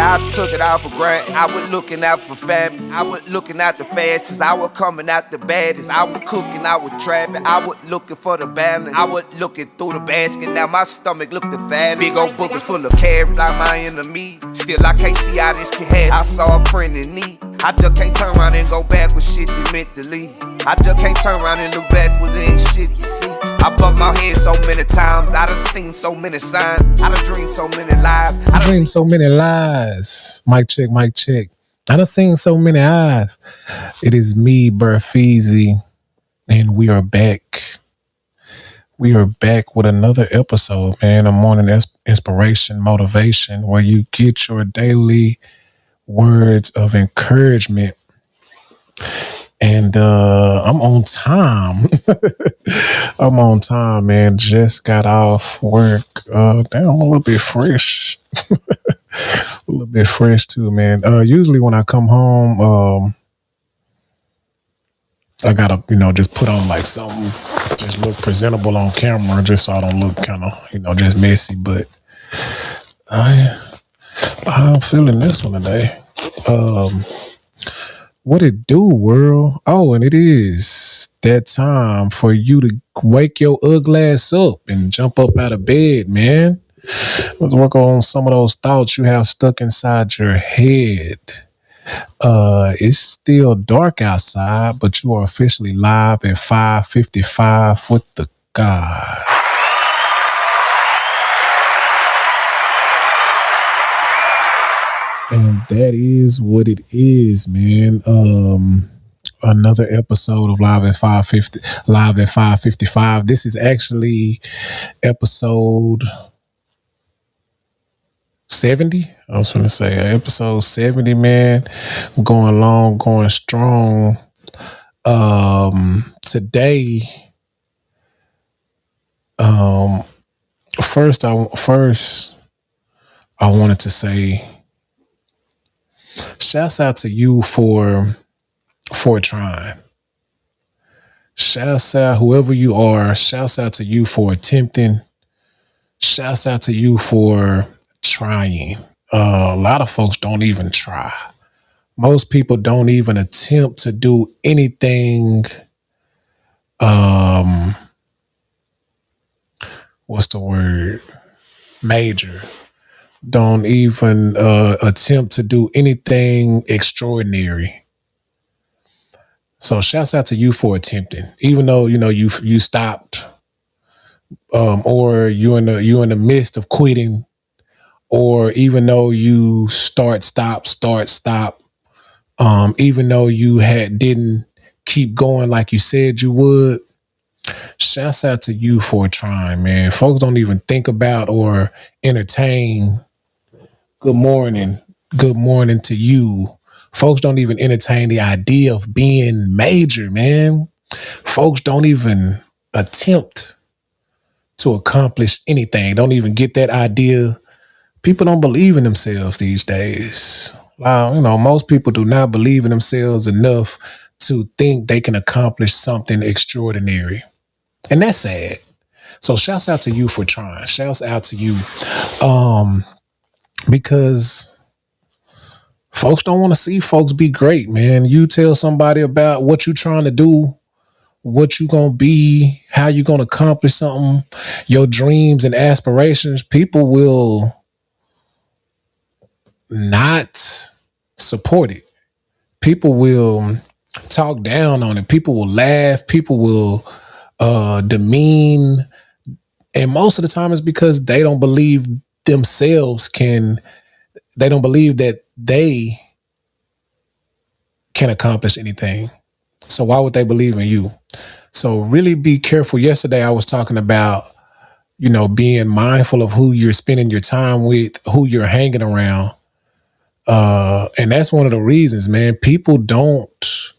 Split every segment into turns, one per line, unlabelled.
I took it out for granted. I was looking out for family. I was looking out the fastest. I was coming out the baddest. I was cooking, I was trapping. I was looking for the balance. I was looking through the basket. Now my stomach looked the fattest. Big old bookers full of carrots like my enemy. Still I can't see how this can happen. I saw a print in need. I just can't turn around and go back with shit that meant to leave. I just can't turn around and look backwards, it ain't shit to see. I bumped my head so many times, I done seen so many signs, I done dreamed so many lies.
I dreamed so many lies. Mic check, mic check. I done seen so many eyes. It is me, BearFeezie, and we are back. We are back with another episode, man. A morning inspiration, motivation, where you get your daily words of encouragement. And I'm on time. I'm on time, man. Just got off work. Damn, I'm a little bit fresh. A little bit fresh too, man. Usually when I come home, I gotta, just put on like something, just look presentable on camera, just so I don't look kind of, just messy. But I'm feeling this one today. What it do, world? Oh, and it is that time for you to wake your ugly ass up and jump up out of bed, man. Let's work on some of those thoughts you have stuck inside your head. It's still dark outside, but you are officially live at 5:55 with the God. And that is what it is, man. Another episode of Live at 5:55. This is actually episode 70. I was going to say episode 70, man. Going long, going strong. Today, first I wanted to say, shouts out to you for trying. Shouts out whoever you are. Shouts out to you for attempting. Shouts out to you for trying. A lot of folks don't even try. Most people don't even attempt to do anything. What's the word? Major. Don't even attempt to do anything extraordinary. So shouts out to you for attempting, even though you stopped, or you're in the midst of quitting, or even though you stop, even though you didn't keep going like you said you would. Shouts out to you for trying, man. Folks don't even think about or entertain. Good morning to you. Folks don't even entertain the idea of being major, man. Folks don't even attempt to accomplish anything. Don't even get that idea. People don't believe in themselves these days. Wow, most people do not believe in themselves enough to think they can accomplish something extraordinary. And that's sad. So shouts out to you for trying. Shouts out to you. Because folks don't want to see folks be great, man. You tell somebody about what you're trying to do, what you gonna be, how you gonna accomplish something, your dreams and aspirations, people will not support it. People will talk down on it. People will laugh. People will demean. And most of the time it's because they don't believe themselves they don't believe that they can accomplish anything. So why would they believe in you? So really be careful. Yesterday I was talking about, being mindful of who you're spending your time with, who you're hanging around. And that's one of the reasons, man. People don't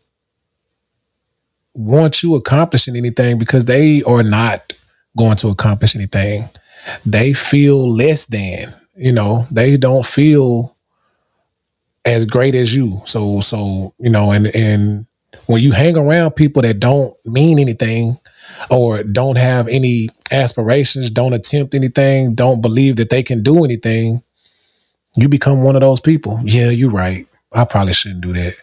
want you accomplishing anything because they are not going to accomplish anything. They feel less than. They don't feel as great as you. So, and when you hang around people that don't mean anything or don't have any aspirations, don't attempt anything, don't believe that they can do anything, You become one of those people. Yeah, you're right. I probably shouldn't do that.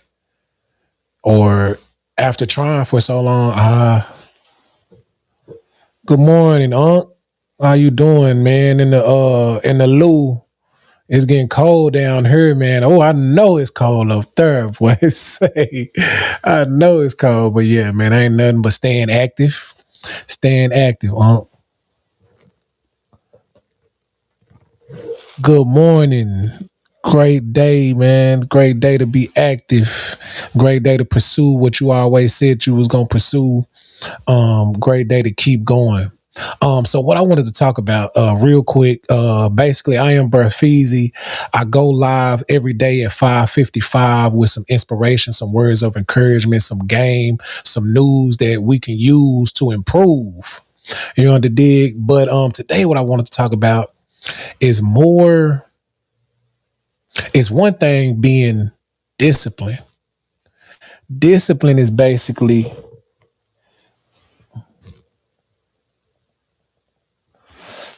Or after trying for so long, good morning, Unc. How you doing, man? In the loo. It's getting cold down here, man. Oh, I know it's cold up there. What it say? I know it's cold, but yeah, man, ain't nothing but staying active. Staying active, Unc. Good morning. Great day, man. Great day to be active. Great day to pursue what you always said you was gonna pursue. Great day to keep going. So what I wanted to talk about real quick, basically I am BearFeezie. I go live every day at 5:55 with some inspiration, some words of encouragement, some game, some news that we can use to improve. You know the dig. But today what I wanted to talk about is more. It's one thing being disciplined. Discipline is basically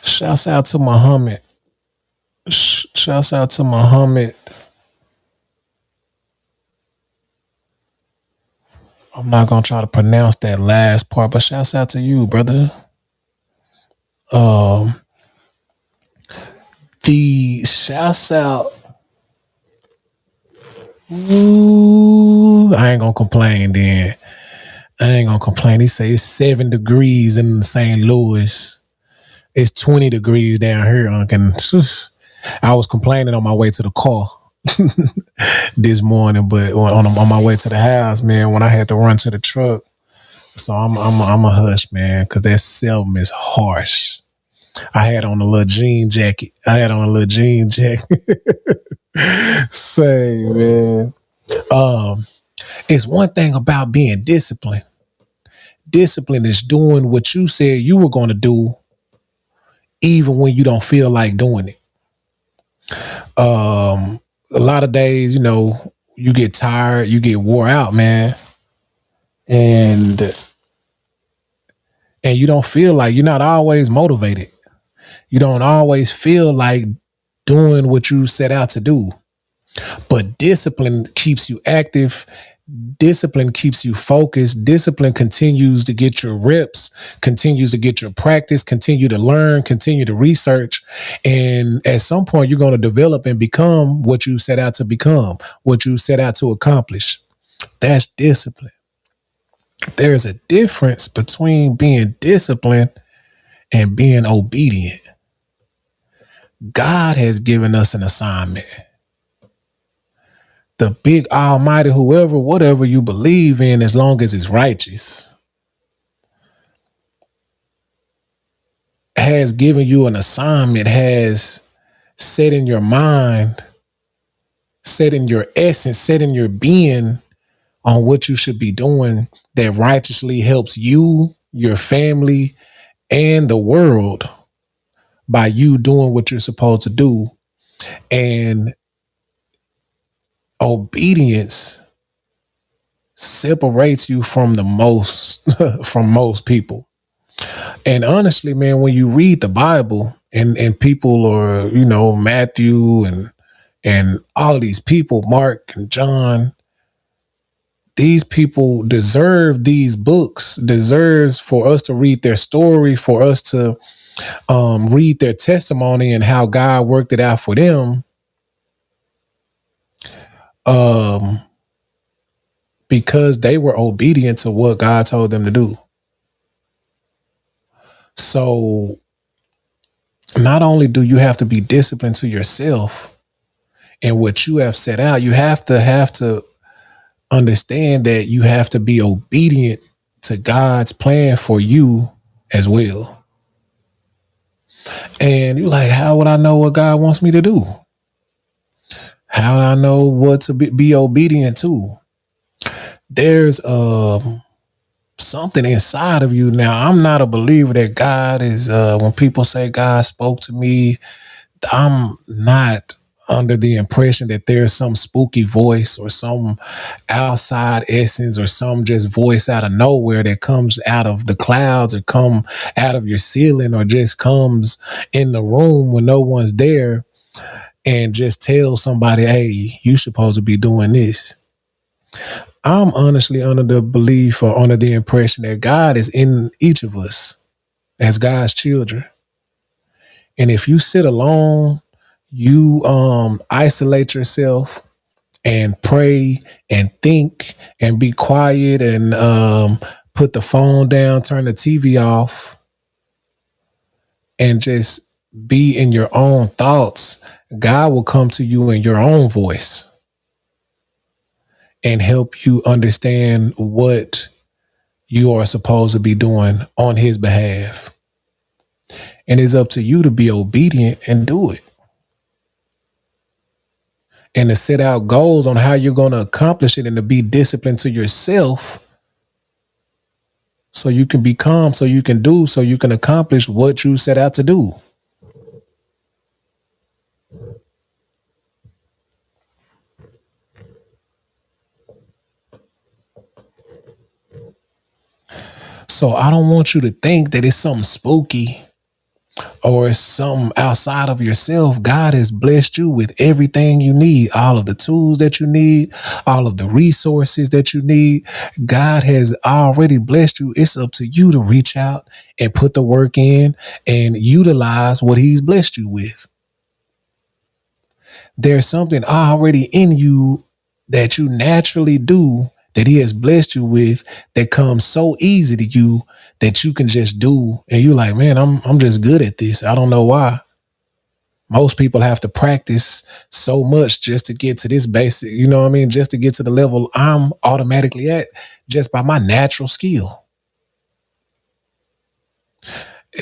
shouts out to Muhammad. Shouts out to Muhammad. I'm not gonna try to pronounce that last part, but shouts out to you, brother. Um, the shouts out. Ooh, I ain't gonna complain then. I ain't gonna complain. He say it's 7 degrees in St. Louis. It's 20 degrees down here, and I was complaining on my way to the car this morning, but on my way to the house, man, when I had to run to the truck. So I'm a hush, man, because that seldom is harsh. I had on a little jean jacket. Say, man. It's one thing about being disciplined. Discipline is doing what you said you were going to do, even when you don't feel like doing it. A lot of days, you get tired, you get wore out, man, and you don't feel like you're not always motivated. You don't always feel like doing what you set out to do. But discipline keeps you active. Discipline keeps you focused. Discipline continues to get your reps, continues to get your practice, continue to learn, continue to research. And at some point, you're going to develop and become what you set out to become, what you set out to accomplish. That's discipline. There's a difference between being disciplined and being obedient. God has given us an assignment. The big almighty, whoever, whatever you believe in, as long as it's righteous, has given you an assignment, has set in your mind, set in your essence, set in your being on what you should be doing that righteously helps you, your family, and the world by you doing what you're supposed to do. And obedience separates you from from most people. And honestly, man, when you read the Bible and people are, Matthew and all of these people, Mark and John, these people deserve these books, deserves for us to read their story, for us to read their testimony and how God worked it out for them. Because they were obedient to what God told them to do. So not only do you have to be disciplined to yourself and what you have set out, you have to understand that you have to be obedient to God's plan for you as well. And you're like, how would I know what God wants me to do? How do I know what to be obedient to? There's something inside of you. Now, I'm not a believer that God is, when people say God spoke to me, I'm not under the impression that there's some spooky voice or some outside essence or some just voice out of nowhere that comes out of the clouds or come out of your ceiling or just comes in the room when no one's there and just tell somebody, hey, you supposed to be doing this. I'm honestly under the belief or under the impression that God is in each of us as God's children. And if you sit alone, you isolate yourself and pray and think and be quiet and put the phone down, turn the TV off, and just be in your own thoughts, God will come to you in your own voice and help you understand what you are supposed to be doing on his behalf. And it's up to you to be obedient and do it. And to set out goals on how you're going to accomplish it and to be disciplined to yourself so you can be calm, so you can do, so you can accomplish what you set out to do. So I don't want you to think that it's something spooky or it's something outside of yourself. God has blessed you with everything you need, all of the tools that you need, all of the resources that you need. God has already blessed you. It's up to you to reach out and put the work in and utilize what he's blessed you with. There's something already in you that you naturally do that he has blessed you with that comes so easy to you that you can just do. And you're like, man, I'm just good at this. I don't know why. Most people have to practice so much just to get to this basic, you know what I mean? Just to get to the level I'm automatically at just by my natural skill.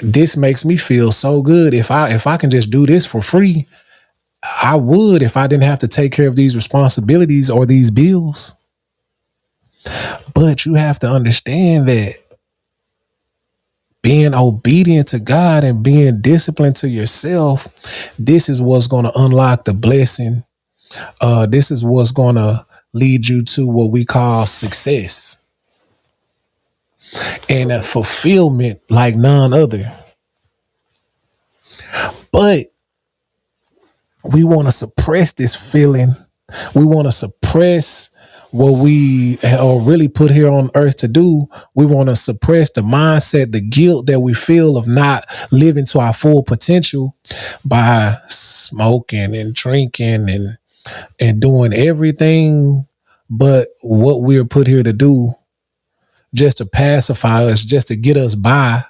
This makes me feel so good. If I can just do this for free, I would if I didn't have to take care of these responsibilities or these bills. But you have to understand that being obedient to God and being disciplined to yourself, this is what's going to unlock the blessing. This is what's going to lead you to what we call success and a fulfillment like none other. But we want to suppress this feeling. We want to suppress what we are really put here on earth to do. We want to suppress the mindset, the guilt that we feel of not living to our full potential by smoking and drinking and doing everything but what we're put here to do, just to pacify us, just to get us by.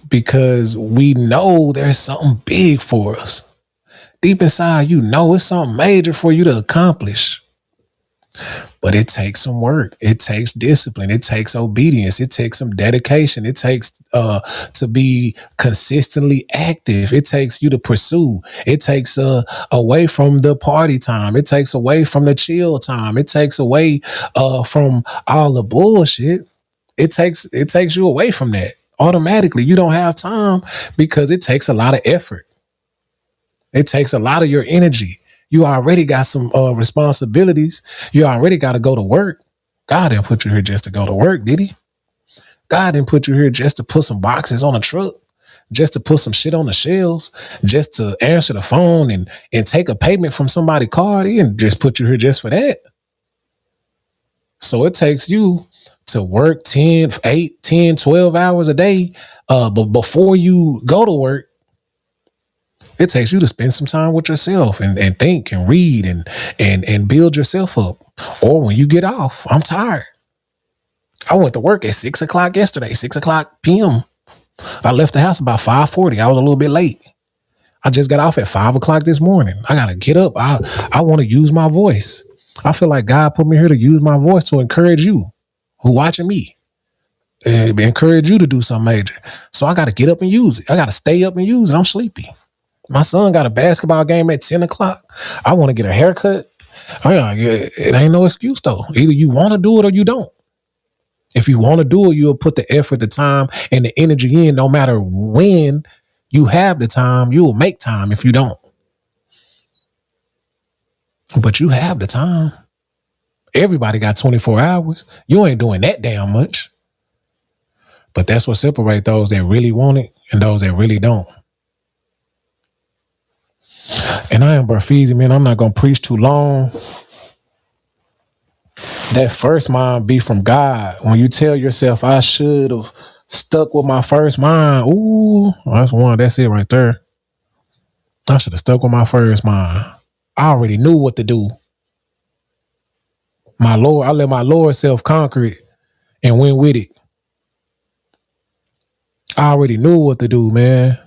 Because we know there's something big for us. Deep inside, you know it's something major for you to accomplish. But it takes some work. It takes discipline. It takes obedience. It takes some dedication. It takes to be consistently active. It takes you to pursue. It takes away from the party time. It takes away from the chill time. It takes away from all the bullshit. It takes you away from that. Automatically, you don't have time because it takes a lot of effort. It takes a lot of your energy. You already got some responsibilities. You already got to go to work. God didn't put you here just to go to work, did he? God didn't put you here just to put some boxes on a truck, just to put some shit on the shelves, just to answer the phone and take a payment from somebody's card. He didn't just put you here just for that. So it takes you to work 10, 8, 10, 12 hours a day. But before you go to work, it takes you to spend some time with yourself and think and read and build yourself up. Or when you get off, I'm tired. I went to work at 6 o'clock yesterday, 6 o'clock p.m. I left the house about 5:40. I was a little bit late. I just got off at 5 o'clock this morning. I got to get up. I want to use my voice. I feel like God put me here to use my voice to encourage you who watching me. Encourage you to do something major. So I got to get up and use it. I got to stay up and use it. I'm sleepy. My son got a basketball game at 10 o'clock. I want to get a haircut. It ain't no excuse though. Either you want to do it or you don't. If you want to do it, you'll put the effort, the time, and the energy in. No matter when you have the time, you will make time if you don't. But you have the time. Everybody got 24 hours. You ain't doing that damn much. But that's what separates those that really want it and those that really don't. And I am BearFeezie, man. I'm not gonna preach too long. That first mind be from God. When you tell yourself, I should have stuck with my first mind. Ooh, that's one. That's it right there. I should have stuck with my first mind. I already knew what to do. My Lord, I let my Lord self conquer it and went with it. I already knew what to do, man.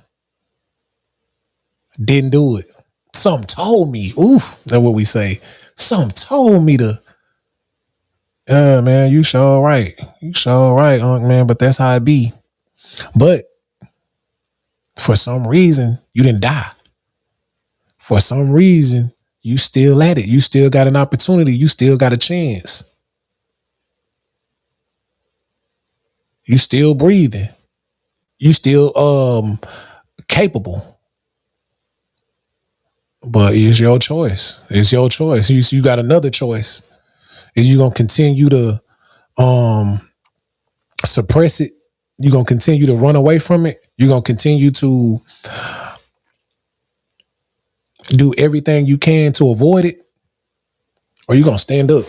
Didn't do it. Something told me. Oof, that's what we say. Something told me to. Yeah, man, you sure right. You sure right, man. But that's how it be. But for some reason, you didn't die. For some reason, you still at it. You still got an opportunity. You still got a chance. You still breathing. You still capable. But it's your choice. It's your choice. You got another choice. Is you gonna continue to suppress it? You gonna continue to run away from it? You gonna continue to do everything you can to avoid it? Or you gonna stand up?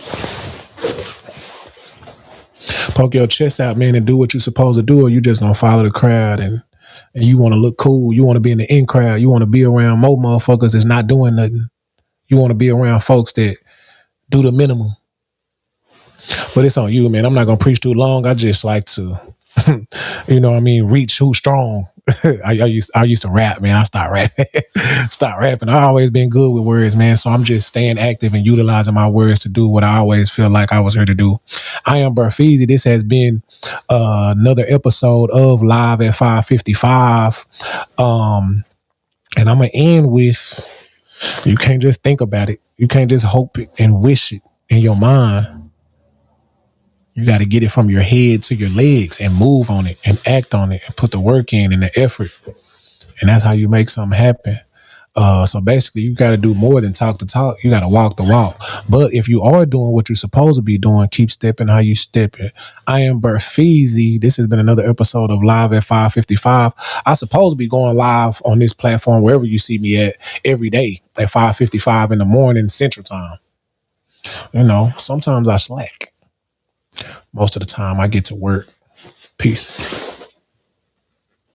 Poke your chest out, man, and do what you're supposed to do, or you just gonna follow the crowd and you want to look cool. You want to be in the in crowd. You want to be around more motherfuckers that's not doing nothing. You want to be around folks that do the minimum. But it's on you, man. I'm not gonna preach too long. I just like to, you know what I mean, reach who's strong. I used to rap, man. I stopped rapping. Stop rapping. I always been good with words, man. So I'm just staying active and utilizing my words to do what I always feel like I was here to do. I am BearFeezie. This has been another episode of Live at 555. And I'm gonna end with, you can't just think about it. You can't just hope it and wish it in your mind. You got to get it from your head to your legs and move on it and act on it and put the work in and the effort. And that's how you make something happen. So basically, you got to do more than talk the talk. You got to walk the walk. But if you are doing what you're supposed to be doing, keep stepping how you stepping. I am BearFeezie. This has been another episode of Live at 555. I supposed to be going live on this platform wherever you see me at every day at 5:55 in the morning Central Time. You know, sometimes I slack. Most of the time I get to work. Peace.